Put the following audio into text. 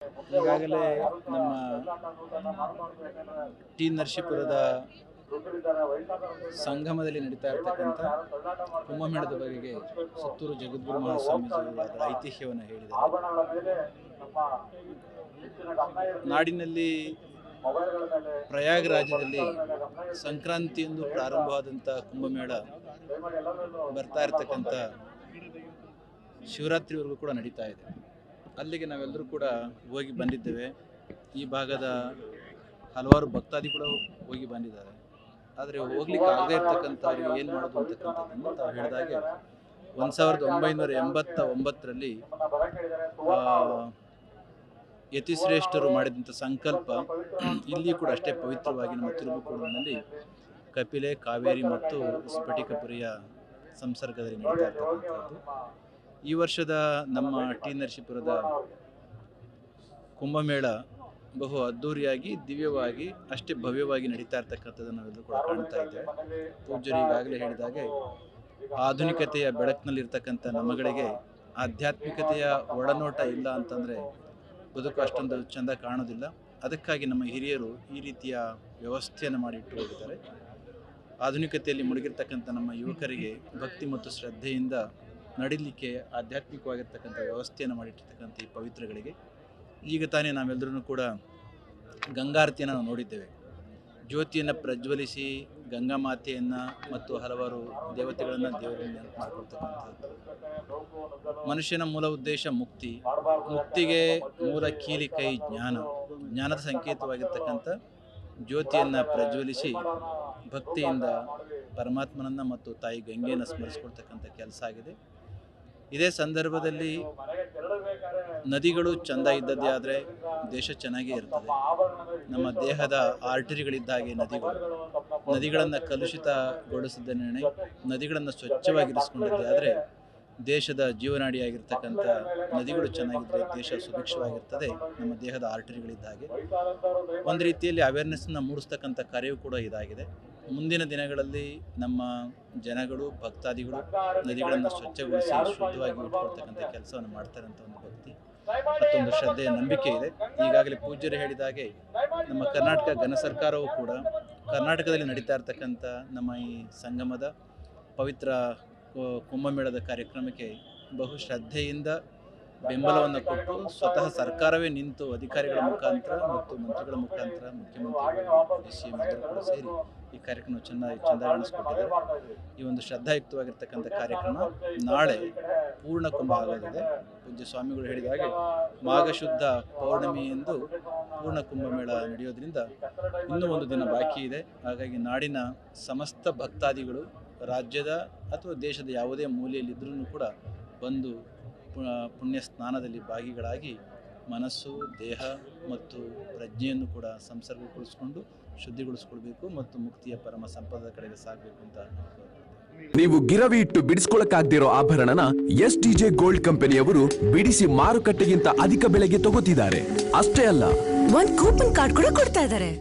ಈಗಾಗಲೇ ನಮ್ಮ ಟಿ ನರಸೀಪುರದ ಸಂಗಮದಲ್ಲಿ ನಡೀತಾ ಇರತಕ್ಕಂಥ ಕುಂಭಮೇಳದ ಬಗೆಗೆ ಸುತ್ತೂರು ಜಗದ್ಗುರು ಮಹಾಸ್ವಾಮೀಜಿಗಳು ಅದರ ಐತಿಹ್ಯವನ್ನು ಹೇಳಿದ್ದಾರೆ. ನಾಡಿನಲ್ಲಿ ಪ್ರಯಾಗರಾಜದಲ್ಲಿ ಸಂಕ್ರಾಂತಿಯಂದು ಪ್ರಾರಂಭವಾದಂಥ ಕುಂಭಮೇಳ ಬರ್ತಾ ಇರತಕ್ಕಂಥ ಶಿವರಾತ್ರಿವರೆಗೂ ಕೂಡ ನಡೀತಾ ಇದೆ. ಅಲ್ಲಿಗೆ ನಾವೆಲ್ಲರೂ ಕೂಡ ಹೋಗಿ ಬಂದಿದ್ದೇವೆ. ಈ ಭಾಗದ ಹಲವಾರು ಭಕ್ತಾದಿಗಳು ಹೋಗಿ ಬಂದಿದ್ದಾರೆ. ಆದರೆ ಹೋಗ್ಲಿಕ್ಕೆ ಆಗದೇ ಇರ್ತಕ್ಕಂಥವ್ರಿಗೆ ಏನು ಮಾಡೋದು ಅಂತಕ್ಕಂಥದ್ದನ್ನು ತಾವು ಹೇಳಿದಾಗೆ 1989ರಲ್ಲಿ ಯತಿಶ್ರೇಷ್ಠರು ಮಾಡಿದಂಥ ಸಂಕಲ್ಪ ಇಲ್ಲಿ ಕೂಡ ಅಷ್ಟೇ ಪವಿತ್ರವಾಗಿ ನಮ್ಮ ತಿರುಬುಕೂರಿನಲ್ಲಿ ಕಪಿಲೆ, ಕಾವೇರಿ ಮತ್ತು ಸ್ಫಟಿಕಪುರಿಯ ಸಂಸರ್ಗದಲ್ಲಿ ನಡೀತಾ ಇರ್ತಕ್ಕಂಥದ್ದು. ಈ ವರ್ಷದ ನಮ್ಮ ಟಿ ನರಸೀಪುರದ ಕುಂಭಮೇಳ ಬಹು ಅದ್ಧೂರಿಯಾಗಿ, ದಿವ್ಯವಾಗಿ, ಅಷ್ಟೇ ಭವ್ಯವಾಗಿ ನಡೀತಾ ಇರ್ತಕ್ಕಂಥದ್ದನ್ನು ನಾವೆಲ್ಲರೂ ಕೂಡ ಕಾಣ್ತಾ ಇದ್ದೇವೆ. ಪೂಜ್ಯರು ಈಗಾಗಲೇ ಹೇಳಿದಾಗೆ ಆಧುನಿಕತೆಯ ಬೆಳಕಿನಲ್ಲಿರ್ತಕ್ಕಂಥ ನಮ್ಮಗಳಿಗೆ ಆಧ್ಯಾತ್ಮಿಕತೆಯ ಒಳನೋಟ ಇಲ್ಲ ಅಂತಂದರೆ ಬದುಕು ಅಷ್ಟೊಂದು ಚೆಂದ ಕಾಣೋದಿಲ್ಲ. ಅದಕ್ಕಾಗಿ ನಮ್ಮ ಹಿರಿಯರು ಈ ರೀತಿಯ ವ್ಯವಸ್ಥೆಯನ್ನು ಮಾಡಿಟ್ಟು ಹೋಗಿದ್ದಾರೆ. ಆಧುನಿಕತೆಯಲ್ಲಿ ಮುಳುಗಿರ್ತಕ್ಕಂಥ ನಮ್ಮ ಯುವಕರಿಗೆ ಭಕ್ತಿ ಮತ್ತು ಶ್ರದ್ಧೆಯಿಂದ ನಡೀಲಿಕ್ಕೆ ಆಧ್ಯಾತ್ಮಿಕವಾಗಿರ್ತಕ್ಕಂಥ ವ್ಯವಸ್ಥೆಯನ್ನು ಮಾಡಿಟ್ಟಿರ್ತಕ್ಕಂಥ ಈ ಪವಿತ್ರಗಳಿಗೆ ಈಗ ತಾನೇ ನಾವೆಲ್ಲರೂ ಕೂಡ ಗಂಗಾರತಿಯನ್ನು ನಾವು ನೋಡಿದ್ದೇವೆ. ಜ್ಯೋತಿಯನ್ನು ಪ್ರಜ್ವಲಿಸಿ ಗಂಗಾ ಮಾತೆಯನ್ನು ಮತ್ತು ಹಲವಾರು ದೇವತೆಗಳನ್ನು ದೇವರನ್ನು ನೆನಪು ಮಾಡಿಕೊಳ್ತಕ್ಕಂಥದ್ದು. ಮನುಷ್ಯನ ಮೂಲ ಉದ್ದೇಶ ಮುಕ್ತಿ. ಮುಕ್ತಿಗೆ ಮೂಲ ಕೀಲಿ ಕೈ ಜ್ಞಾನ. ಜ್ಞಾನದ ಸಂಕೇತವಾಗಿರ್ತಕ್ಕಂಥ ಜ್ಯೋತಿಯನ್ನು ಪ್ರಜ್ವಲಿಸಿ ಭಕ್ತಿಯಿಂದ ಪರಮಾತ್ಮನನ್ನು ಮತ್ತು ತಾಯಿ ಗಂಗೆಯನ್ನು ಸ್ಮರಿಸ್ಕೊಳ್ತಕ್ಕಂಥ ಕೆಲಸ ಆಗಿದೆ. ಇದೇ ಸಂದರ್ಭದಲ್ಲಿ ನದಿಗಳು ಚೆಂದ ಇದ್ದದ್ದೇ ಆದರೆ ದೇಶ ಚೆನ್ನಾಗೇ ಇರ್ತದೆ. ನಮ್ಮ ದೇಹದ ಆರ್ಟರಿಗಳಿದ್ದಾಗೆ ನದಿಗಳನ್ನು ಕಲುಷಿತಗೊಳಿಸಿದ ನದಿಗಳನ್ನು ಸ್ವಚ್ಛವಾಗಿರಿಸಿಕೊಂಡಿದ್ದೆ ಆದರೆ ದೇಶದ ಜೀವನಾಡಿಯಾಗಿರ್ತಕ್ಕಂಥ ನದಿಗಳು ಚೆನ್ನಾಗಿದ್ದರೆ ದೇಶ ಸುಭಿಕ್ಷವಾಗಿರ್ತದೆ. ನಮ್ಮ ದೇಹದ ಆರ್ಟರಿಗಳಿದ್ದಾಗೆ ಒಂದು ರೀತಿಯಲ್ಲಿ ಅವೇರ್ನೆಸ್ನ ಮೂಡಿಸ್ತಕ್ಕಂಥ ಕಾರ್ಯವೂ ಕೂಡ ಇದಾಗಿದೆ. ಮುಂದಿನ ದಿನಗಳಲ್ಲಿ ನಮ್ಮ ಜನಗಳು, ಭಕ್ತಾದಿಗಳು ನದಿಗಳನ್ನು ಸ್ವಚ್ಛಗೊಳಿಸಿ ಶುದ್ಧವಾಗಿ ಇಟ್ಕೊಳ್ತಕ್ಕಂಥ ಕೆಲಸವನ್ನು ಮಾಡ್ತಾರೆ ಅಂತ ಒಂದು ಭಕ್ತಿ ಮತ್ತೊಂದು ಶ್ರದ್ಧೆಯ ನಂಬಿಕೆ ಇದೆ. ಈಗಾಗಲೇ ಪೂಜ್ಯರು ಹೇಳಿದಾಗೆ ನಮ್ಮ ಕರ್ನಾಟಕ ಘನ ಸರ್ಕಾರವೂ ಕೂಡ ಕರ್ನಾಟಕದಲ್ಲಿ ನಡೀತಾ ಇರ್ತಕ್ಕಂಥ ನಮ್ಮ ಈ ಸಂಗಮದ ಪವಿತ್ರ ಕುಂಭಮೇಳದ ಕಾರ್ಯಕ್ರಮಕ್ಕೆ ಬಹು ಶ್ರದ್ಧೆಯಿಂದ ಬೆಂಬಲವನ್ನು ಕೊಟ್ಟು ಸ್ವತಃ ಸರ್ಕಾರವೇ ನಿಂತು ಅಧಿಕಾರಿಗಳ ಮುಖಾಂತರ ಮತ್ತು ಮಂತ್ರಿಗಳ ಮುಖಾಂತರ ಮುಖ್ಯಮಂತ್ರಿಗಳು ಡಿ.ಸಿ.ಎಂ ಕೂಡ ಸೇರಿ ಈ ಕಾರ್ಯಕ್ರಮ ಚೆಂದಾಗಿ ಕಾಣಿಸ್ಕೊಟ್ಟಿದ್ದಾರೆ. ಈ ಒಂದು ಶ್ರದ್ಧಾಯುಕ್ತವಾಗಿರ್ತಕ್ಕಂಥ ಕಾರ್ಯಕ್ರಮ ನಾಳೆ ಪೂರ್ಣ ಕುಂಭ ಆಗೋದಿದೆ. ಪೂಜ್ಯ ಸ್ವಾಮಿಗಳು ಹೇಳಿದ ಹಾಗೆ ಮಾಘಶುದ್ಧ ಪೌರ್ಣಮಿಯೆಂದು ಪೂರ್ಣ ಕುಂಭಮೇಳ ನಡೆಯೋದ್ರಿಂದ ಇನ್ನೂ ಒಂದು ದಿನ ಬಾಕಿ ಇದೆ. ಹಾಗಾಗಿ ನಾಡಿನ ಸಮಸ್ತ ಭಕ್ತಾದಿಗಳು ರಾಜ್ಯದ ಅಥವಾ ದೇಶದ ಯಾವುದೇ ಮೂಲೆಯಲ್ಲಿದ್ದರೂ ಕೂಡ ಬಂದು ಪುಣ್ಯ ಸ್ನಾನದಲ್ಲಿ ಭಾಗಿಗಳಾಗಿ ಮನಸ್ಸು, ದೇಹ ಮತ್ತು ಪ್ರಜ್ಞೆಯನ್ನು ಕೂಡ ಸಂಸರ್ಗಗೊಳಿಸಿಕೊಂಡು ಶುದ್ಧಿಗೊಳಿಸ್ಕೊಳ್ಬೇಕು ಮತ್ತು ಮುಕ್ತಿಯ ಪರಮ ಸಂಪದದ ಕಡೆಗೆ ಸಾಗಬೇಕು ಅಂತ. ನೀವು ಗಿರವಿ ಇಟ್ಟು ಬಿಡಿಸ್ಕೊಳಕ್ಕಾಗ್ದಿರೋ ಆಭರಣನ STJ ಗೋಲ್ಡ್ ಕಂಪನಿಯವರು ಬಿಡಿಸಿ ಮಾರುಕಟ್ಟೆಗಿಂತ ಅಧಿಕ ಬೆಲೆಗೆ ತಗೋತಿದ್ದಾರೆ. ಅಷ್ಟೇ ಅಲ್ಲ, ಒಂದು ಕೂಪನ್ ಕಾರ್ಡ್ ಕೂಡ ಕೊಡ್ತಾ ಇದ್ದಾರೆ.